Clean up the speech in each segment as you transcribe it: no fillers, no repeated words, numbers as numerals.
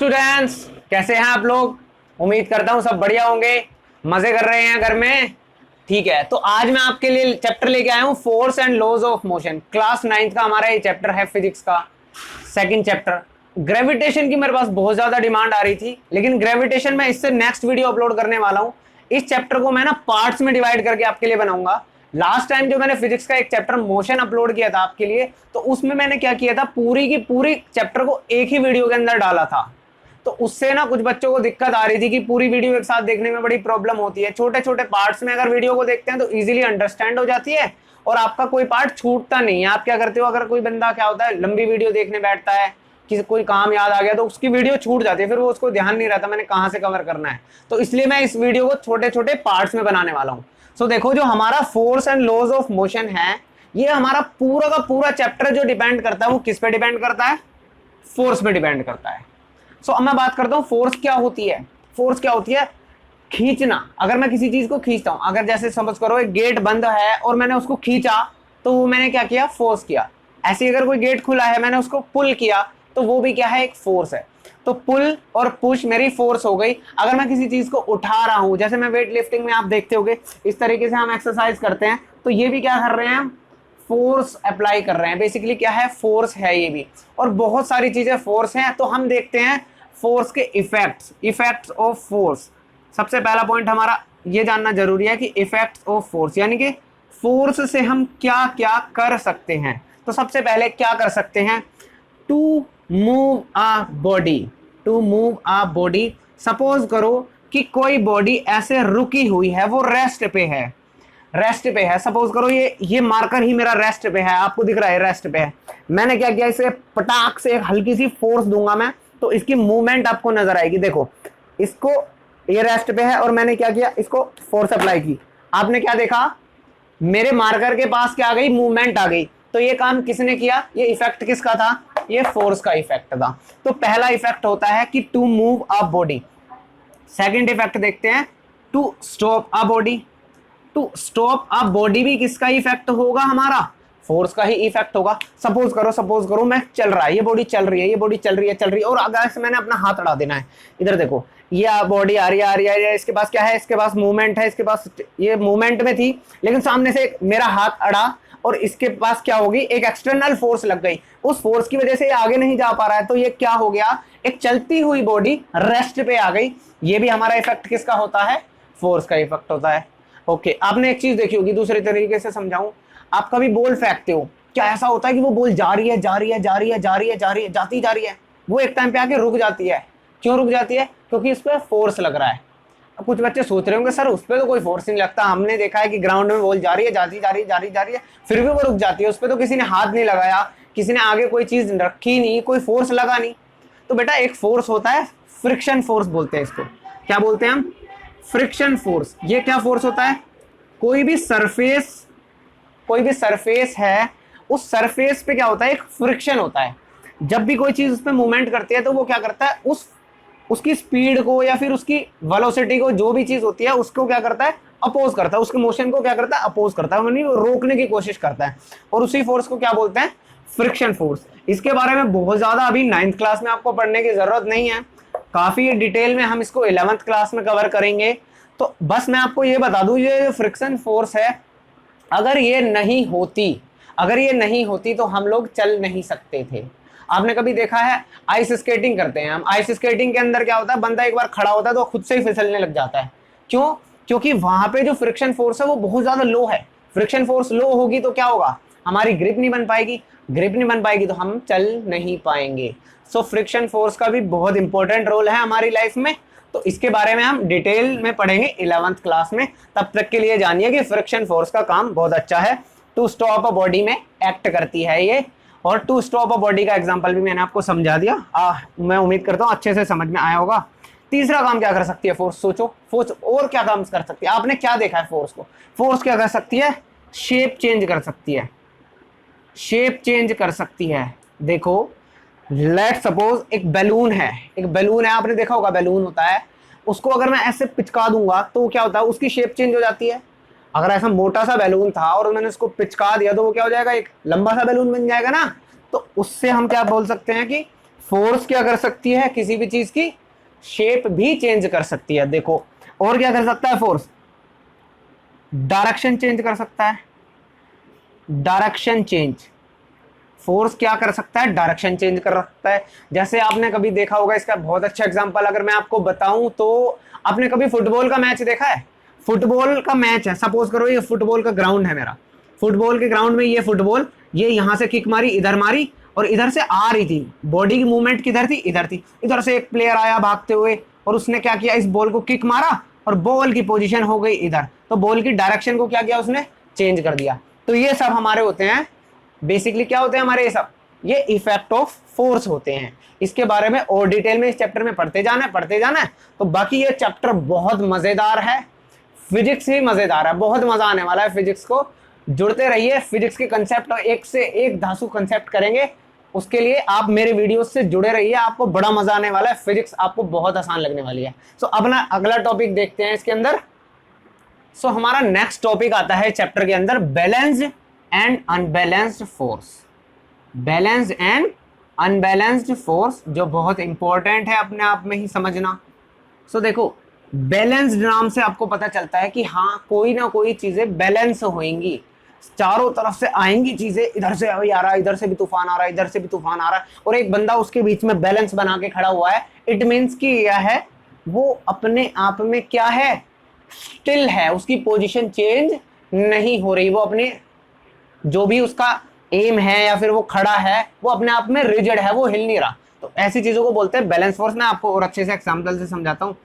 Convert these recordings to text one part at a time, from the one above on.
Students, कैसे हैं आप लोग। उम्मीद करता हूं सब बढ़िया होंगे, मजे कर रहे हैं घर में। ठीक है, तो आज मैं आपके लिए चैप्टर लेके आया हूं force and laws of motion. Class 9th का हमारा ये चैप्टर है, फिजिक्स का सेकंड चैप्टर। ग्रेविटेशन की मेरे पास बहुत ज्यादा डिमांड आ रही थी, लेकिन ग्रेविटेशन में इससे नेक्स्ट वीडियो अपलोड करने वाला हूं। इस चैप्टर को मैं ना पार्ट्स में डिवाइड करके आपके लिए बनाऊंगा। लास्ट टाइम जो मैंने फिजिक्स का एक चैप्टर मोशन अपलोड किया था आपके लिए, तो उसमें मैंने क्या किया था, पूरी की पूरी चैप्टर को एक ही वीडियो के अंदर डाला था। तो उससे ना कुछ बच्चों को दिक्कत आ रही थी कि पूरी वीडियो एक साथ देखने में बड़ी प्रॉब्लम होती है। छोटे छोटे पार्ट्स में अगर वीडियो को देखते हैं तो इजीली अंडरस्टैंड हो जाती है और आपका कोई पार्ट छूटता नहीं है। आप क्या करते हो, अगर कोई बंदा क्या होता है लंबी वीडियो देखने बैठता है, किसी कोई काम याद आ गया तो उसकी वीडियो छूट जाती है, फिर वो उसको ध्यान नहीं रहता मैंने कहां से कवर करना है। तो इसलिए मैं इस वीडियो को छोटे छोटे पार्ट्स में बनाने वाला हूं। सो देखो, जो हमारा force and laws of motion है, ये हमारा पूरा का पूरा चैप्टर जो डिपेंड करता है वो किस पे डिपेंड करता है, फोर्स पे डिपेंड करता है। सो अब मैं बात करता हूं फोर्स क्या होती है। फोर्स क्या होती है, खींचना। अगर मैं किसी चीज को खींचता हूं, अगर जैसे समझ करो एक गेट बंद है और मैंने उसको खींचा, तो वो मैंने क्या किया, फोर्स किया। ऐसे अगर कोई गेट खुला है, मैंने उसको पुल किया, तो वो भी क्या है, एक फोर्स है। तो पुल और पुश मेरी फोर्स हो गई। अगर मैं किसी चीज को उठा रहा हूं, जैसे मैं वेट लिफ्टिंग में आप देखते होगे इस तरीके से हम एक्सरसाइज करते हैं, तो ये भी क्या कर रहे हैं, फोर्स अप्लाई कर रहे हैं। बेसिकली क्या है, फोर्स है ये भी। और बहुत सारी चीजें फोर्स हैं। तो हम देखते हैं फोर्स के इफेक्ट्स ऑफ फोर्स। सबसे पहला पॉइंट हमारा ये जानना जरूरी है कि इफेक्ट्स ऑफ फोर्स, यानी कि फोर्स से हम क्या क्या कर सकते हैं। तो सबसे पहले क्या कर सकते हैं, to move a body. Suppose करो कि कोई बॉडी ऐसे रुकी हुई है, वो रेस्ट पे है। सपोज करो ये मार्कर ही मेरा रेस्ट पे है, आपको दिख रहा है रेस्ट पे है। मैंने क्या किया, इसे पटाख से एक हल्की सी फोर्स दूंगा मैं, तो इसकी मूवमेंट आपको नजर आएगी। देखो, इसको, ये रेस्ट पे है और मैंने क्या किया, इसको फोर्स अप्लाई की। आपने क्या देखा, मेरे मार्कर के पास क्या आ गई, मूवमेंट आ गई। तो ये काम किसने किया, ये इफेक्ट किसका था, ये फोर्स का इफेक्ट था। तो पहला इफेक्ट होता है कि to move a body. Second effect देखते हैं, to stop a body. To stop a body भी किसका इफेक्ट होगा, हमारा फोर्स का ही इफेक्ट होगा। सपोज करो मैं चल रहा है, ये बॉडी चल रही है और अगर से मैंने अपना हाथ अड़ा देना है। इधर देखो, ये बॉडी आ रही है, इसके पास क्या है, इसके पास मूवमेंट है, इसके पास ये मूवमेंट में थी, लेकिन सामने से मेरा हाथ अड़ा और इसके पास क्या होगी, एक एक्सटर्नल फोर्स लग गई। उस फोर्स की वजह से ये आगे नहीं जा पा रहा है। तो ये क्या हो गया, एक चलती हुई बॉडी रेस्ट पे आ गई। ये भी हमारा इफेक्ट किसका होता है, फोर्स का इफेक्ट होता है। ओके, आपने एक चीज देखी होगी, दूसरे तरीके से समझाऊं, आप कभी बॉल फेंकते हो, क्या ऐसा होता है कि वो बॉल जा रही है, जाती जा रही है, वो एक टाइम पे आके रुक जाती है। क्यों रुक जाती है, क्योंकि उस पर फोर्स लग रहा है। अब कुछ बच्चे सोच रहे होंगे सर उस पर तो कोई फोर्स नहीं लगता, हमने देखा है कि ग्राउंड में बॉल जा रही है, फिर भी वो रुक जाती है, उस पर तो किसी ने हाथ नहीं लगाया, किसी ने आगे कोई चीज रखी नहीं, कोई फोर्स लगा नहीं। तो बेटा एक फोर्स होता है, फ्रिक्शन फोर्स बोलते हैं इसको। क्या बोलते हैं हम, फ्रिक्शन फोर्स। ये क्या फोर्स होता है, कोई भी सरफेस है, उस सरफेस पे क्या होता है, एक फ्रिक्शन होता है। जब भी कोई चीज उस पर मूवमेंट करती है तो वो क्या करता है, उसकी स्पीड को या फिर उसकी वेलोसिटी को, जो भी चीज होती है उसको क्या करता है, अपोज करता है। उसके मोशन को क्या करता है, अपोज करता है, यानी वो रोकने की कोशिश करता है। और उसी फोर्स को क्या बोलते हैं, फ्रिक्शन फोर्स। इसके बारे में बहुत ज्यादा अभी 9th क्लास में आपको पढ़ने की जरूरत नहीं है, काफी डिटेल में हम इसको 11th क्लास में कवर करेंगे। तो बस मैं आपको ये बता दूं, ये फ्रिक्शन फोर्स है, अगर ये नहीं होती तो हम लोग चल नहीं सकते थे। आपने कभी देखा है, आइस स्केटिंग करते हैं हम, आइस स्केटिंग के अंदर क्या होता है, बंदा एक बार खड़ा होता है तो खुद से ही फिसलने लग जाता है। क्यों, क्योंकि वहां पे जो फ्रिक्शन फोर्स है वो बहुत ज्यादा लो है। फ्रिक्शन फोर्स लो होगी तो क्या होगा, हमारी ग्रिप नहीं बन पाएगी, तो हम चल नहीं पाएंगे। सो फ्रिक्शन फोर्स का भी बहुत इंपॉर्टेंट रोल है हमारी लाइफ में। तो इसके बारे में हम डिटेल में पढ़ेंगे 11th क्लास में। तब तक के लिए जानिए कि फ्रिक्शन फोर्स का काम बहुत अच्छा है, टू स्टॉप अ बॉडी में एक्ट करती है ये। और टू स्टॉप अ बॉडी का एग्जांपल भी मैंने आपको समझा दिया। मैं उम्मीद करता हूँ अच्छे से समझ में आया होगा। तीसरा काम क्या कर सकती है फोर्स, सोचो फोर्स और क्या काम कर सकती है। आपने क्या देखा है फोर्स को, फोर्स क्या कर सकती है, शेप चेंज कर सकती है। देखो, लेट सपोज एक बैलून है, आपने देखा होगा बैलून होता है, उसको अगर मैं ऐसे पिचका दूंगा तो क्या होता है, उसकी शेप चेंज हो जाती है। अगर ऐसा मोटा सा बैलून था और मैंने उसको पिचका दिया तो वो क्या हो जाएगा, एक लंबा सा बैलून बन जाएगा ना। तो उससे हम क्या बोल सकते हैं कि फोर्स क्या कर सकती है, किसी भी चीज की शेप भी चेंज कर सकती है। देखो और क्या कर सकता है फोर्स, डायरेक्शन चेंज कर सकता है, डायरेक्शन चेंज। फोर्स क्या कर सकता है, डायरेक्शन चेंज कर सकता है। जैसे आपने कभी देखा होगा, इसका बहुत अच्छा एग्जांपल अगर मैं आपको बताऊं तो, आपने कभी फुटबॉल का मैच देखा है? फुटबॉल का मैच है, सपोज करो ये फुटबॉल का ग्राउंड है मेरा, फुटबॉल के ग्राउंड में ये फुटबॉल, ये यहां से किक मारी, इधर मारी और इधर से आ रही थी, बॉडी की मूवमेंट किधर थी, इधर थी। इधर से एक प्लेयर आया भागते हुए और उसने क्या किया, इस बॉल को किक मारा और बॉल की पोजीशन हो गई इधर, तो बॉल की डायरेक्शन को क्या किया उसने, चेंज कर दिया। तो ये सब हमारे होते हैं, बेसिकली क्या होते हैं हमारे, ये सब ये इफेक्ट ऑफ फोर्स होते हैं। इसके बारे में और डिटेल में इस चैप्टर में पढ़ते जाना है। तो बाकी ये चैप्टर बहुत मजेदार है, फिजिक्स ही मजेदार है, बहुत मजा आने वाला है फिजिक्स को। जुड़ते रहिए, फिजिक्स के कंसेप्ट एक से एक धांसू कंसेप्ट करेंगे, उसके लिए आप मेरे वीडियो से जुड़े रहिए, आपको बड़ा मजा आने वाला है, फिजिक्स आपको बहुत आसान लगने वाली है। सो अपना अगला टॉपिक देखते हैं इसके अंदर। सो हमारा नेक्स्ट टॉपिक आता है चैप्टर के अंदर, balanced and unbalanced force. Balanced and unbalanced force, जो बहुत इंपॉर्टेंट है अपने आप में ही समझना। सो देखो, बैलेंस्ड नाम से आपको पता चलता है कि हाँ कोई ना कोई चीजें बैलेंस होंगी, चारों तरफ से आएंगी चीजें, इधर से अभी आ रहा है, इधर से भी तूफान आ रहा है, इधर से भी तूफान आ रहा है, और एक बंदा उसके बीच में बैलेंस बना के खड़ा हुआ है। इट मीन्स कि यह है, वो अपने आप में क्या है, स्टिल है, उसकी पोजीशन चेंज नहीं हो रही, वो अपने जो भी उसका एम है या फिर वो खड़ा है, वो अपने आप में रिजिड है, वो हिल नहीं रहा। तो ऐसी चीजों को बोलते हैं बैलेंस फोर्स। मैं आपको और अच्छे से एग्जांपल से समझाता हूँ।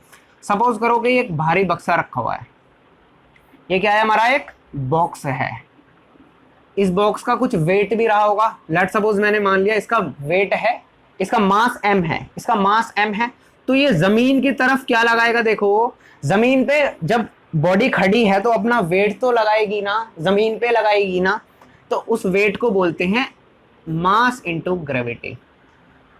सपोज करो कि एक भारी बक्सा रखा हुआ है, ये क्या है हमारा, एक बॉक्स है, इस बॉक्स का कुछ वेट भी रहा होगा। लेट सपोज मैंने मान लिया इसका वेट है, इसका मास m है, इसका मास m है, तो ये जमीन की तरफ क्या लगाएगा, देखो जमीन पे जब बॉडी खड़ी है तो अपना वेट तो लगाएगी ना, जमीन पे लगाएगी ना, तो उस वेट को बोलते हैं मास इनटू ग्रेविटी।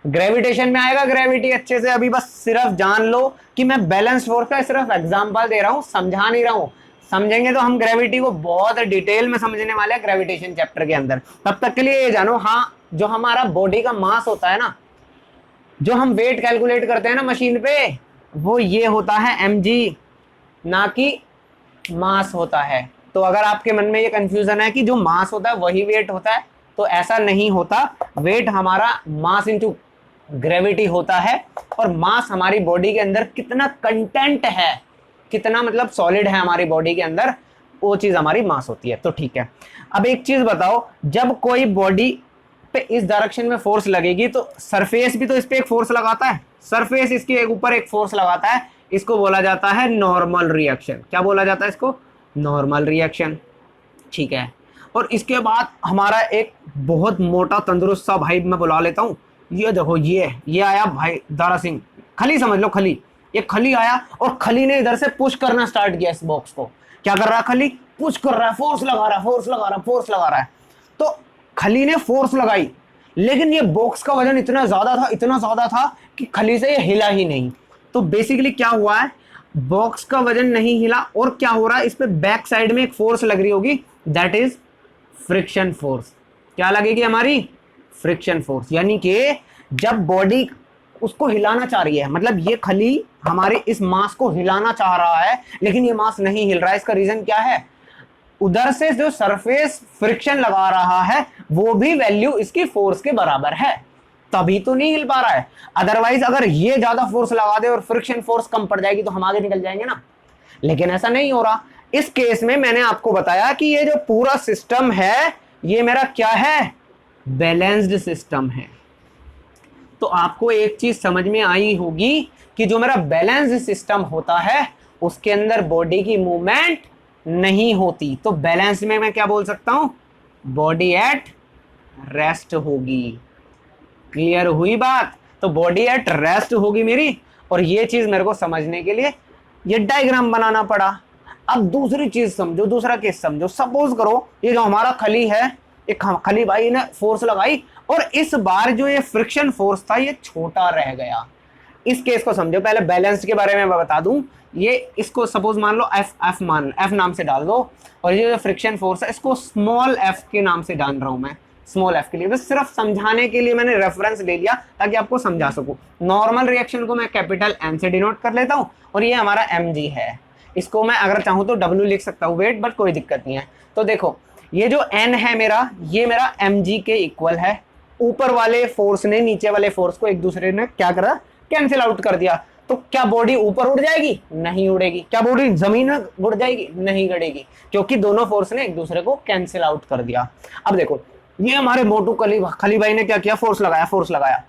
ग्रेविटेशन में आएगा, ग्रेविटी अच्छे से अभी बस सिर्फ जान लो कि मैं बैलेंस फोर्स का सिर्फ एग्जांपल दे रहा हूं, समझा नहीं रहा हूं। समझेंगे तो हम ग्रेविटी को बहुत डिटेल में समझने वाले हैं ग्रेविटेशन चैप्टर के अंदर। तब तक के लिए ये जानो, हाँ जो हमारा बॉडी का मास होता है ना, जो हम वेट कैलकुलेट करते हैं ना मशीन पे, वो ये होता है mg, ना कि मास होता है। तो अगर आपके मन में ये कंफ्यूजन है कि जो मास होता है वही वेट होता है, तो ऐसा नहीं होता। वेट हमारा मास इनटू ग्रेविटी होता है, और मास हमारी बॉडी के अंदर कितना कंटेंट है, कितना मतलब सॉलिड है हमारी बॉडी के अंदर, वो चीज हमारी मास होती है। तो ठीक है, अब एक चीज बताओ, जब कोई बॉडी पे इस डायरेक्शन में फोर्स लगेगी तो सरफेस भी तो इस पे एक फोर्स लगाता है, सरफेस इसके ऊपर एक फोर्स लगाता है, इसको बोला जाता है नॉर्मल रिएक्शन। क्या बोला जाता है इसको, नॉर्मल रिएक्शन। ठीक है, और इसके बाद हमारा एक बहुत मोटा तंदुरुस्त सा भाई मैं बुला लेता हूँ, ये देखो ये आया भाई दारा सिंह, खली समझ लो, खली, ये खली आया और खली ने इधर से पुश करना स्टार्ट किया इस बॉक्स को। क्या कर रहा है खली, पुश कर रहा है, फोर्स लगा रहा है, फोर्स लगा रहा है। तो खली ने फोर्स लगाई, लेकिन ये बॉक्स का वजन इतना ज्यादा था कि खली से ये हिला ही नहीं। तो बेसिकली क्या हुआ है, बॉक्स का वजन नहीं हिला, और क्या हो रहा है, इस पे बैक साइड में एक फोर्स लग रही होगी, दैट इज फ्रिक्शन फोर्स। क्या लगेगी हमारी, फ्रिक्शन फोर्स। यानी कि जब बॉडी उसको हिलाना चाह रही है, मतलब ये खली हमारे इस मास को हिलाना चाह रहा है, लेकिन ये मास नहीं हिल रहा है, इसका रीजन क्या है, उधर से जो सरफेस फ्रिक्शन लगा रहा है वो भी वैल्यू इसकी फोर्स के बराबर है, तभी तो नहीं हिल पा रहा है। अदरवाइज अगर ये ज्यादा फोर्स लगा दे और फ्रिक्शन फोर्स कम पड़ जाएगी तो हम आगे निकल जाएंगे ना, लेकिन ऐसा नहीं हो रहा। इस केस में मैंने आपको बताया कि ये जो पूरा सिस्टम है ये मेरा क्या है, बैलेंस्ड सिस्टम है। तो आपको एक चीज समझ में आई होगी कि जो मेरा बैलेंस्ड सिस्टम होता है उसके अंदर बॉडी की मूवमेंट नहीं होती। तो बैलेंस में मैं क्या बोल सकता हूं, बॉडी एट रेस्ट होगी। क्लियर हुई बात, तो बॉडी एट रेस्ट होगी मेरी, और ये चीज मेरे को समझने के लिए ये डायग्राम बनाना पड़ा। अब दूसरी चीज समझो, दूसरा केस समझो। सपोज करो ये जो हमारा खली है, एक खली भाई ने फोर्स लगाई और इस बार जो ये फ्रिक्शन फोर्स था ये छोटा रह गया। इस केस को समझो, पहले बैलेंस के बारे में मैं बता दूं। ये इसको सपोज मान लो एफ नाम से डाल दो, और ये जो फ्रिक्शन फोर्स है इसको स्मॉल एफ के नाम से जान रहा हूं मैं, स्मॉल एफ के लिए। बस सिर्फ समझाने के लिए मैंने रेफरेंस ले लिया ताकि आपको समझा सकूं। नॉर्मल रिएक्शन को मैं कैपिटल एन से डिनोट कर लेता हूं और ये हमारा mg है। इसको मैं अगर चाहूं तो w लिख सकता हूं वेट, बट कोई दिक्कत नहीं है। तो देखो ये जो n है मेरा, ये मेरा mg के इक्वल है। ऊपर वाले फोर्स ने नीचे वाले फोर्स को एक दूसरे ने क्या करा, कैंसिल आउट कर दिया। तो क्या बॉडी ऊपर उड़ जाएगी? नहीं उड़ेगी। क्या बॉडी जमीन में उड़ जाएगी? नहीं गड़ेगी, क्योंकि दोनों फोर्स ने एक दूसरे को कैंसिल आउट कर दिया। अब देखो ये हमारे मोटू खली भाई ने क्या किया, फोर्स लगाया।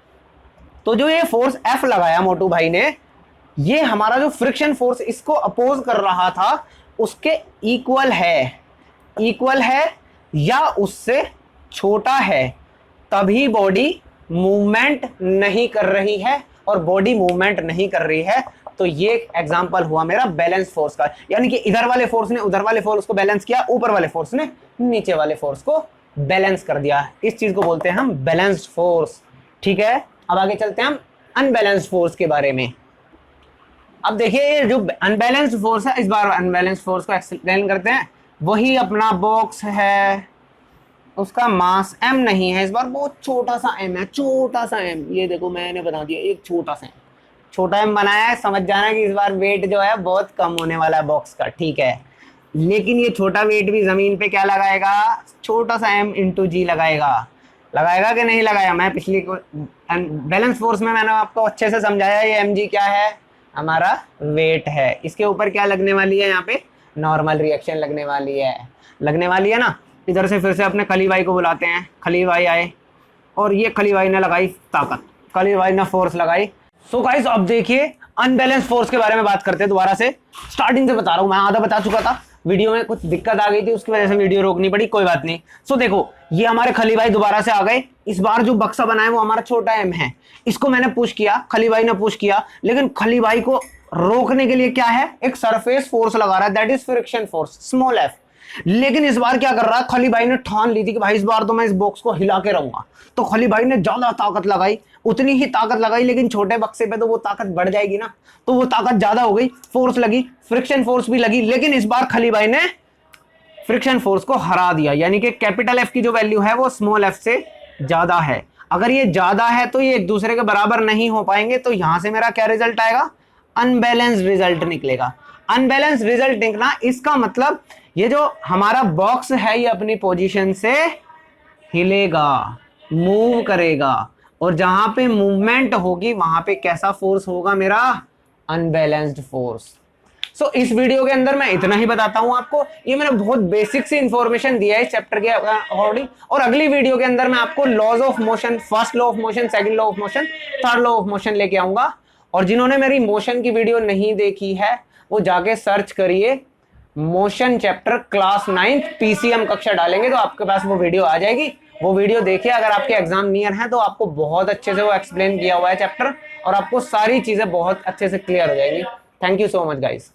तो जो ये फोर्स F लगाया मोटू भाई ने, ये हमारा जो फ्रिक्शन फोर्स इसको अपोज कर रहा था उसके इक्वल है या उससे छोटा है, तभी बॉडी मूवमेंट नहीं कर रही है। और बॉडी मूवमेंट नहीं कर रही है तो ये एग्जांपल हुआ मेरा बैलेंस फोर्स का, यानी कि इधर वाले फोर्स ने उधर वाले फोर्स को बैलेंस किया, ऊपर वाले फोर्स ने नीचे वाले फोर्स को बैलेंस कर दिया। इस चीज को बोलते हैं हम बैलेंस्ड फोर्स। ठीक है, अब आगे चलते हैं हम अनबैलेंस्ड फोर्स के बारे में। अब देखिए ये जो अनबैलेंस्ड फोर्स है, इस बार अनबैलेंस्ड फोर्स को एक्सप्लेन करते हैं। वही अपना बॉक्स है, उसका मास m नहीं है, इस बार बहुत छोटा सा m है, छोटा सा m। ये देखो मैंने बता दिया एक छोटा m बनाया है। समझ जाना कि इस बार वेट जो है बहुत कम होने वाला है बॉक्स का। ठीक है, लेकिन ये छोटा वेट भी जमीन पे क्या लगाएगा, छोटा सा m इंटू जी लगाएगा कि नहीं लगाया। मैं पिछली बैलेंस फोर्स में मैंने आपको अच्छे से समझाया, ये mg क्या है, हमारा वेट है। इसके ऊपर क्या लगने वाली है, यहाँ पे नॉर्मल रिएक्शन लगने वाली है ना। इधर से फिर से अपने खली भाई को बुलाते हैं। खली भाई आए और ये खली भाई ने लगाई ताकत, खली भाई ने फोर्स लगाई। सो गाइस अब देखिए अनबैलेंस फोर्स के बारे में बात करते हैं दोबारा से। स्टार्टिंग से बता रहा हूं, मैं आधा बता चुका था, वीडियो में कुछ दिक्कत आ गई थी, उसकी वजह से वीडियो रोकनी पड़ी, कोई बात नहीं। सो देखो ये हमारे खली भाई दोबारा से आ गए। इस बार जो बक्सा बना है वो हमारा छोटा m है। इसको मैंने पुश किया, खली भाई ने पुश किया, लेकिन खली भाई को रोकने के लिए क्या है, एक सरफेस फोर्स लगा रहा है, that is friction force, small f। लेकिन इस बार क्या कर रहा है, खली भाई ने ठान ली थी कि भाई इस बार तो मैं इस बॉक्स को हिला के रहूंगा। तो खली भाई ने ज्यादा ताकत लगाई, उतनी ही ताकत लगाई, लेकिन छोटे बक्से पे तो वो ताकत बढ़ जाएगी ना, तो वो ताकत ज्यादा हो गई, फोर्स लगी, फ्रिक्शन फोर्स भी लगी। लेकिन इस बार खली भाई ने फ्रिक्शन फोर्स को हरा दिया, यानी कि कैपिटल F की जो वैल्यू है वो स्मॉल f से ज्यादा है। अगर ये ज्यादा है तो ये एक दूसरे के बराबर नहीं हो पाएंगे, तो यहां से मेरा क्या रिजल्ट आएगा, अनबैलेंस्ड रिजल्ट निकलेगा। अनबैलेंस्ड रिजल्ट निकला, इसका मतलब ये जो हमारा बॉक्स है ये अपनी पोजीशन से हिलेगा, मूव करेगा, और जहां पे मूवमेंट होगी वहां पे कैसा फोर्स होगा, मेरा अनबैलेंस्ड फोर्स। सो इस वीडियो के अंदर मैं इतना ही बताता हूं आपको। ये मैंने बहुत बेसिक सी इंफॉर्मेशन दिया है इस चैप्टर के अकॉर्डिंग, और अगली वीडियो के अंदर मैं आपको laws of motion, first law of motion, second law of motion, third law of motion लेके आऊंगा। और जिन्होंने मेरी मोशन की वीडियो नहीं देखी है वो जाके सर्च करिए मोशन चैप्टर क्लास 9 पीसीएम कक्षा डालेंगे तो आपके पास वो वीडियो आ जाएगी। वो वीडियो देखिए, अगर आपके एग्जाम नियर है तो आपको बहुत अच्छे से वो एक्सप्लेन किया हुआ है चैप्टर, और आपको सारी चीजें बहुत अच्छे से क्लियर हो जाएंगी। Thank you so much guys.